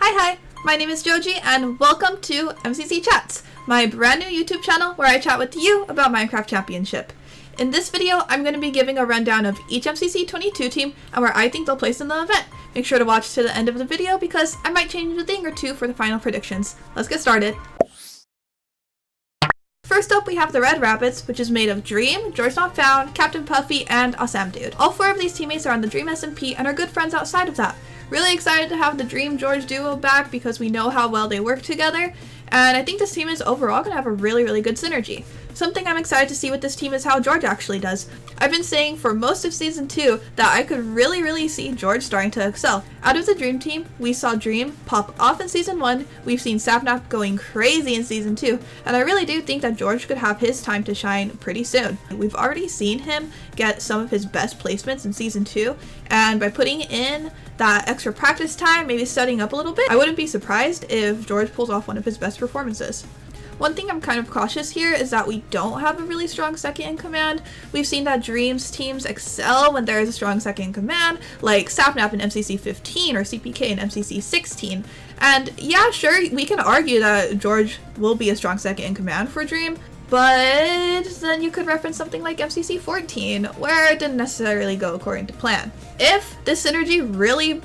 Hi, my name is Joji and welcome to MCC Chats, my brand new YouTube channel where I chat with you about Minecraft Championship. In this video, I'm going to be giving a rundown of each MCC 22 team and where I think they'll place in the event. Make sure to watch to the end of the video because I might change a thing or two for the final predictions. Let's get started. First up, we have the Red Rabbits, which is made of Dream, GeorgeNotFound, Captain Puffy, and Dude. All four of these teammates are on the Dream SMP and are good friends outside of that. Really excited to have the Dream George duo back because we know how well they work together, and I think this team is overall going to have a really good synergy. Something I'm excited to see with this team is how George actually does. I've been saying for most of Season 2 that I could really see George starting to excel. Out of the Dream team, we saw Dream pop off in Season 1, we've seen Sapnap going crazy in Season 2, and I really do think that George could have his time to shine pretty soon. We've already seen him get some of his best placements in Season 2, and by putting in that extra practice time, maybe studying up a little bit, I wouldn't be surprised if George pulls off one of his best performances. One thing I'm kind of cautious here is that we don't have a really strong second in command. We've seen that Dream's teams excel when there is a strong second in command, like Sapnap in MCC 15 or CPK in MCC 16. And yeah, sure, we can argue that George will be a strong second in command for Dream, but then you could reference something like MCC 14, where it didn't necessarily go according to plan. If this synergy really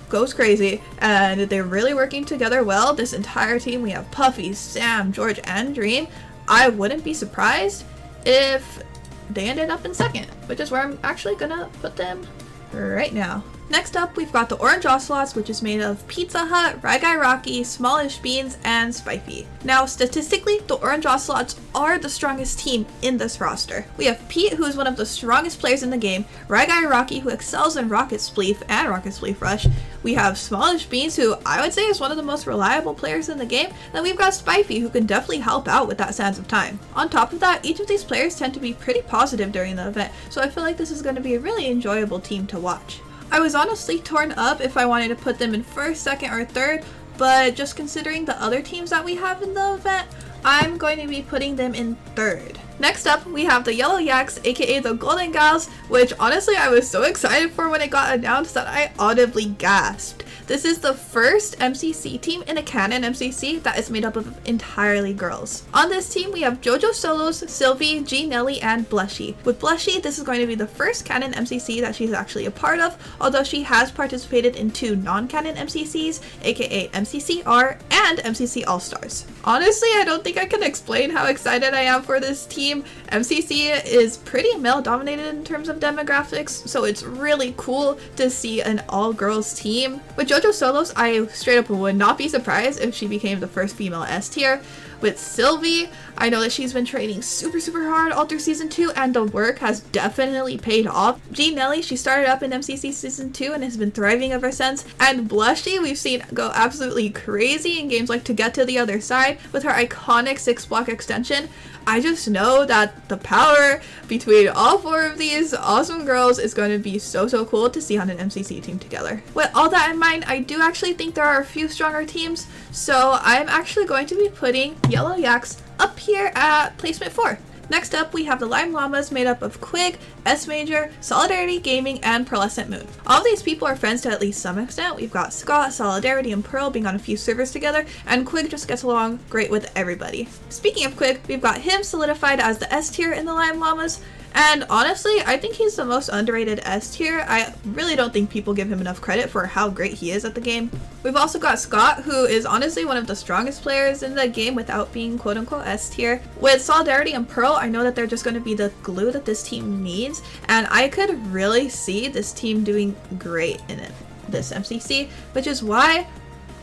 goes crazy and they're really working together well, this entire team, we have Puffy, Sam, George, and Dream, I wouldn't be surprised if they ended up in second, which is where I'm actually gonna put them right now. Next up, we've got the Orange Ocelots, which is made of Pizza Hut, Ragai Rocky, Smallish Beans, and Spiffy. Now, statistically, the Orange Ocelots are the strongest team in this roster. We have Pete, who is one of the strongest players in the game, Ragai Rocky, who excels in Rocket Spleef and Rocket Spleef Rush. We have Smallish Beans, who I would say is one of the most reliable players in the game. And then we've got Spiffy, who can definitely help out with that Sands of Time. On top of that, each of these players tend to be pretty positive during the event, so I feel like this is going to be a really enjoyable team to watch. I was honestly torn up if I wanted to put them in first, second, or third, but just considering the other teams that we have in the event, I'm going to be putting them in third. Next up, we have the Yellow Yaks, aka the Golden Gals, which honestly I was so excited for when it got announced that I audibly gasped. This is the first MCC team in a canon MCC that is made up of entirely girls. On this team, we have Jojo Solos, Sylvie, G Nelly, and Blushi. With Blushi, this is going to be the first canon MCC that she's actually a part of, although she has participated in two non-canon MCCs, aka MCCR and MCC All-Stars. Honestly, I don't think I can explain how excited I am for this team. MCC is pretty male-dominated in terms of demographics, so it's really cool to see an all-girls team. With Jojo Solos, I straight up would not be surprised if she became the first female S tier. With Sylvie, I know that she's been training super hard all through Season 2 and the work has definitely paid off. G Nelly, she started up in MCC Season 2 and has been thriving ever since. And Blushi, we've seen go absolutely crazy in games like To Get to the Other Side with her iconic 6-block extension. I just know that the power between all four of these awesome girls is going to be so cool to see on an MCC team together. With all that in mind, I do actually think there are a few stronger teams, so I'm actually going to be putting Yellow Yaks up here at placement 4. Next up, we have the Llamas made up of Quig, S Major, Solidarity Gaming, and Pearlescent Moon. All of these people are friends to at least some extent. We've got Scott, Solidarity, and Pearl being on a few servers together, and Quig just gets along great with everybody. Speaking of Quig, we've got him solidified as the S tier in the Llamas, and honestly, I think he's the most underrated S tier. I really don't think people give him enough credit for how great he is at the game. We've also got Scott, who is honestly one of the strongest players in the game without being quote-unquote S tier. With Solidarity and Pearl, I know that they're just going to be the glue that this team needs, and I could really see this team doing great in this MCC, which is why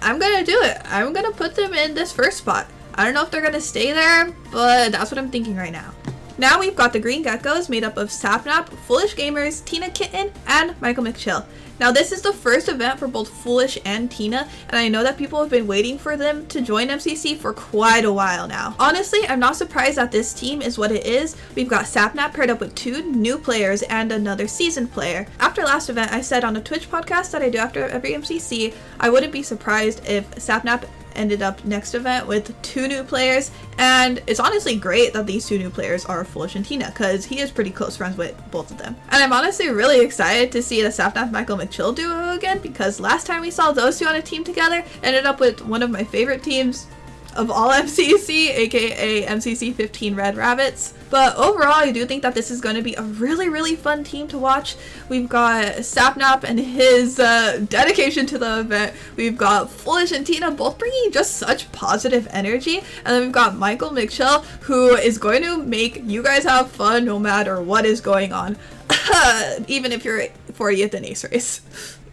I'm going to do it. I'm going to put them in this first spot. I don't know if they're going to stay there, but that's what I'm thinking right now. Now we've got the Green Geckos made up of Sapnap, Foolish Gamers, Tina Kitten, and Michael McChill. Now this is the first event for both Foolish and Tina, and I know that people have been waiting for them to join MCC for quite a while now. Honestly, I'm not surprised that this team is what it is. We've got Sapnap paired up with 2 new players and another seasoned player. After last event, I said on a Twitch podcast that I do after every MCC, I wouldn't be surprised if Sapnap ended up next event with 2 new players, and it's honestly great that these 2 new players are Foolish and Tina, because he is pretty close friends with both of them. And I'm honestly really excited to see the Sapnap Michael McChill duo again, because last time we saw those 2 on a team together, ended up with one of my favorite teams of all MCC, aka MCC 15 Red Rabbits. But overall, I do think that this is going to be a really fun team to watch. We've got Sapnap and his dedication to the event. We've got Foolish and Tina both bringing just such positive energy. And then we've got Michael McChill, who is going to make you guys have fun no matter what is going on. Even if you're 40th in Ace Race.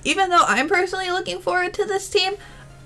Even though I'm personally looking forward to this team,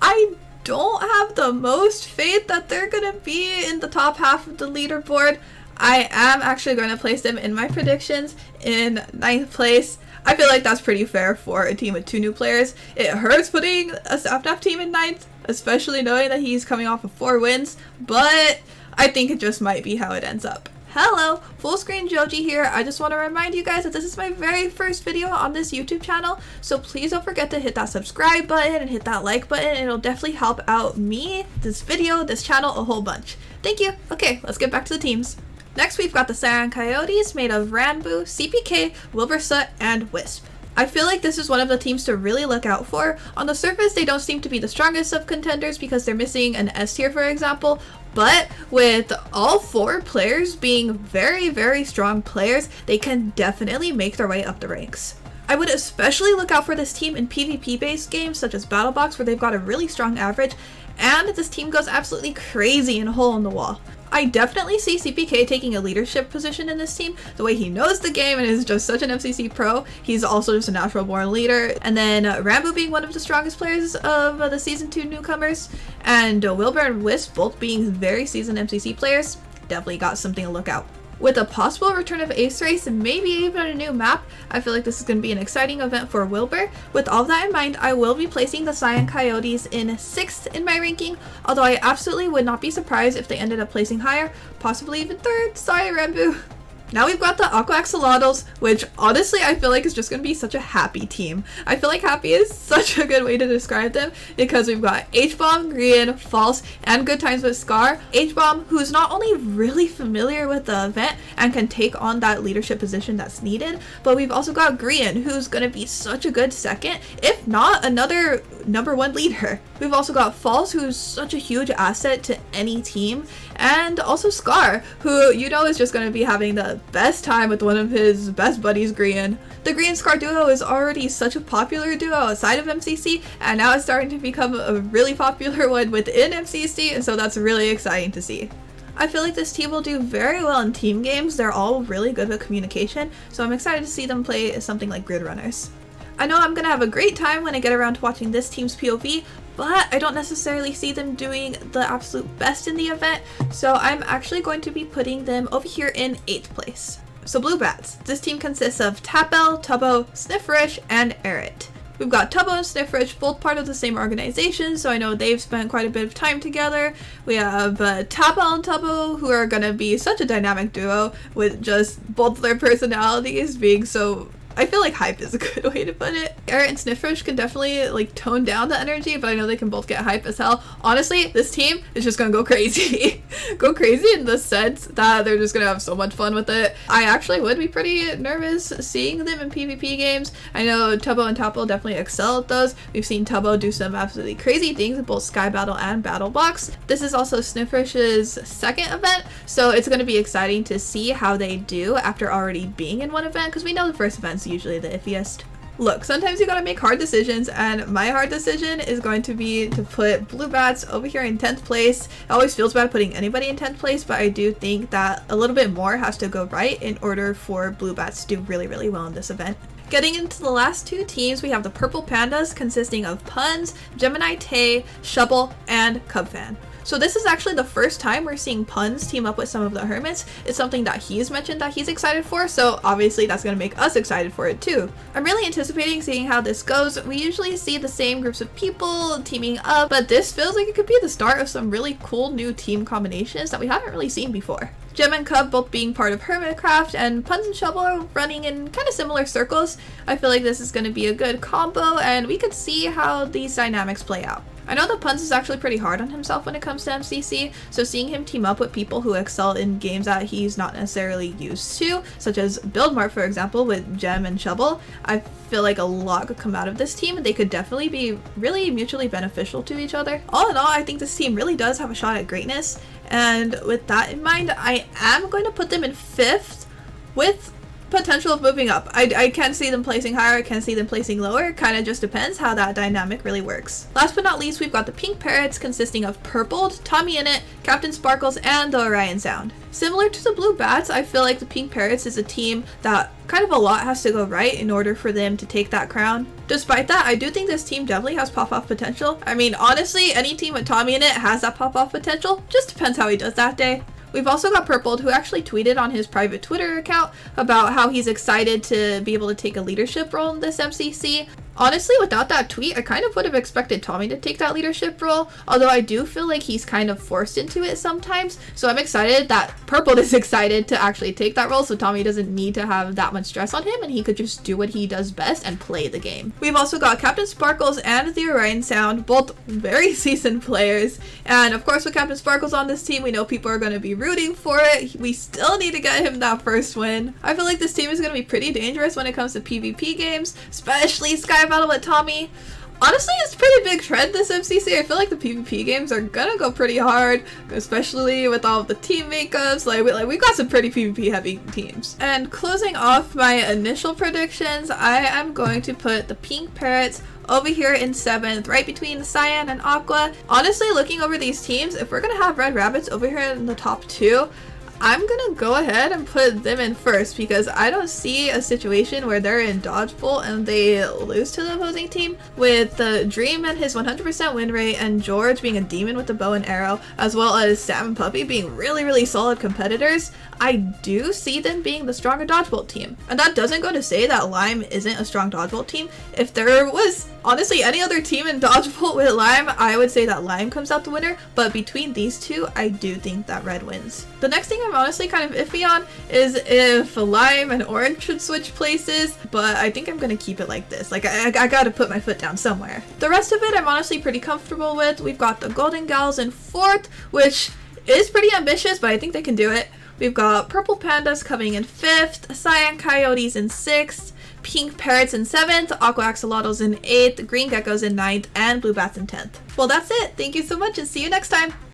I don't have the most faith that they're gonna be in the top half of the leaderboard. I am actually going to place them in my predictions in 9th place. I feel like that's pretty fair for a team with 2 new players. It hurts putting a Sapnap team in 9th, especially knowing that he's coming off of 4 wins, but I think it just might be how it ends up. Hello, Full Screen Joji here. I just want to remind you guys that this is my very first video on this YouTube channel, so please don't forget to hit that subscribe button and hit that like button. It'll definitely help out me, this video, this channel, a whole bunch. Thank you. Okay, let's get back to the teams. Next, we've got the Cyan Coyotes, made of Ranboo, CPK, Wilbursoot, and Wisp. I feel like this is one of the teams to really look out for. On the surface, they don't seem to be the strongest of contenders because they're missing an S tier, for example, but with all 4 players being very strong players, they can definitely make their way up the ranks. I would especially look out for this team in PvP-based games such as BattleBox, where they've got a really strong average, and this team goes absolutely crazy in Hole in the Wall. I definitely see CPK taking a leadership position in this team, the way he knows the game and is just such an MCC pro. He's also just a natural born leader. And then Ranboo being one of the strongest players of the Season 2 newcomers, and Wilbur and Wisp both being very seasoned MCC players. Definitely got something to look out. With a possible return of Ace Race and maybe even a new map, I feel like this is going to be an exciting event for Wilbur. With all that in mind, I will be placing the Cyan Coyotes in 6th in my ranking, although I absolutely would not be surprised if they ended up placing higher, possibly even 3rd. Sorry, Ranboo. Now we've got the Aqua Axolotls, which honestly I feel like is just going to be such a happy team. I feel like happy is such a good way to describe them because we've got H-Bomb, Grian, False, and Good Times with Scar. H-Bomb, who's not only really familiar with the event and can take on that leadership position that's needed, but we've also got Grian, who's going to be such a good second, if not another #1 leader. We've also got False, who's such a huge asset to any team, and also Scar, who you know is just going to be having the best time with one of his best buddies, Grian. The Grian Scar duo is already such a popular duo outside of MCC, and now it's starting to become a really popular one within MCC, and so that's really exciting to see. I feel like this team will do very well in team games. They're all really good with communication, so I'm excited to see them play something like Grid Runners. I know I'm going to have a great time when I get around to watching this team's POV, but I don't necessarily see them doing the absolute best in the event, so I'm actually going to be putting them over here in 8th place. So Blue Bats. This team consists of Tapel, Tubbo, Sniffrish, and Erit. We've got Tubbo and Sniffrish, both part of the same organization, so I know they've spent quite a bit of time together. We have Tapel and Tubbo, who are going to be such a dynamic duo with just both their personalities being so... I feel like hype is a good way to put it. Erit and Sniffrish can definitely like tone down the energy, but I know they can both get hype as hell. Honestly, this team is just gonna go crazy. Go crazy in the sense that they're just gonna have so much fun with it. I actually would be pretty nervous seeing them in PvP games. I know Tubbo and Tapel definitely excel at those. We've seen Tubbo do some absolutely crazy things in both Sky Battle and Battle Box. This is also Sniffrish's 2nd event, so it's gonna be exciting to see how they do after already being in one event, because we know the first event's usually the iffiest. Look, sometimes you gotta make hard decisions, and my hard decision is going to be to put Blue Bats over here in 10th place. It always feels bad putting anybody in 10th place, but I do think that a little bit more has to go right in order for Blue Bats to do really well in this event. Getting into the last 2 teams, we have the Purple Pandas consisting of Punz, Gemini Tay, Shovel, and Cubfan. So this is actually the first time we're seeing Punz team up with some of the Hermits. It's something that he's mentioned that he's excited for, so obviously that's going to make us excited for it too. I'm really anticipating seeing how this goes. We usually see the same groups of people teaming up, but this feels like it could be the start of some really cool new team combinations that we haven't really seen before. Gem and Cub both being part of Hermitcraft, and Punz and Shovel are running in kind of similar circles. I feel like this is going to be a good combo, and we could see how these dynamics play out. I know that Punz is actually pretty hard on himself when it comes to MCC, so seeing him team up with people who excel in games that he's not necessarily used to, such as Build Mart for example with Gem and Shovel, I feel like a lot could come out of this team and they could definitely be really mutually beneficial to each other. All in all, I think this team really does have a shot at greatness, and with that in mind, I am going to put them in 5th with potential of moving up. I can see them placing higher, I can see them placing lower, kind of just depends how that dynamic really works. Last but not least, we've got the Pink Parrots consisting of Purpled, TommyInnit, CaptainSparklez, and the Orion Sound. Similar to the Blue Bats, I feel like the Pink Parrots is a team that kind of a lot has to go right in order for them to take that crown. Despite that, I do think this team definitely has pop-off potential. I mean, honestly, any team with TommyInnit has that pop-off potential, just depends how he does that day. We've also got Purpled, who actually tweeted on his private Twitter account about how he's excited to be able to take a leadership role in this MCC. Honestly, without that tweet, I kind of would have expected Tommy to take that leadership role, although I do feel like he's kind of forced into it sometimes, so I'm excited that Purpled is excited to actually take that role so Tommy doesn't need to have that much stress on him and he could just do what he does best and play the game. We've also got CaptainSparklez and the Orion Sound, both very seasoned players, and of course with CaptainSparklez on this team, we know people are going to be rooting for it. We still need to get him that first win. I feel like this team is going to be pretty dangerous when it comes to PvP games, especially Sky Battle with Tommy. Honestly, it's a pretty big trend this MCC. I feel like the PvP games are gonna go pretty hard, especially with all of the team makeups. We got some pretty PvP heavy teams. And closing off my initial predictions, I am going to put the Pink Parrots over here in 7th, right between Cyan and Aqua. Honestly, looking over these teams, if we're gonna have Red Rabbits over here in the top 2, I'm gonna go ahead and put them in 1st because I don't see a situation where they're in dodgeball and they lose to the opposing team. With Dream and his 100% win rate and George being a demon with the bow and arrow, as well as Sam and Puppy being really solid competitors, I do see them being the stronger dodgeball team. And that doesn't go to say that Lime isn't a strong dodgeball team. If there was honestly any other team in dodgeball with Lime, I would say that Lime comes out the winner, but between these two, I do think that Red wins. The next thing I'm honestly kind of iffy on is if Lime and Orange should switch places, but I think I'm gonna keep it like this. Like, I gotta put my foot down somewhere. The rest of it I'm honestly pretty comfortable with. We've got the Golden Gals in 4th, which is pretty ambitious, but I think they can do it. We've got Purple Pandas coming in 5th, Cyan Coyotes in 6th, Pink Parrots in 7th, Aqua Axolotls in 8th, Green Geckos in 9th, and Blue Bats in 10th. Well, that's it. Thank you so much and see you next time.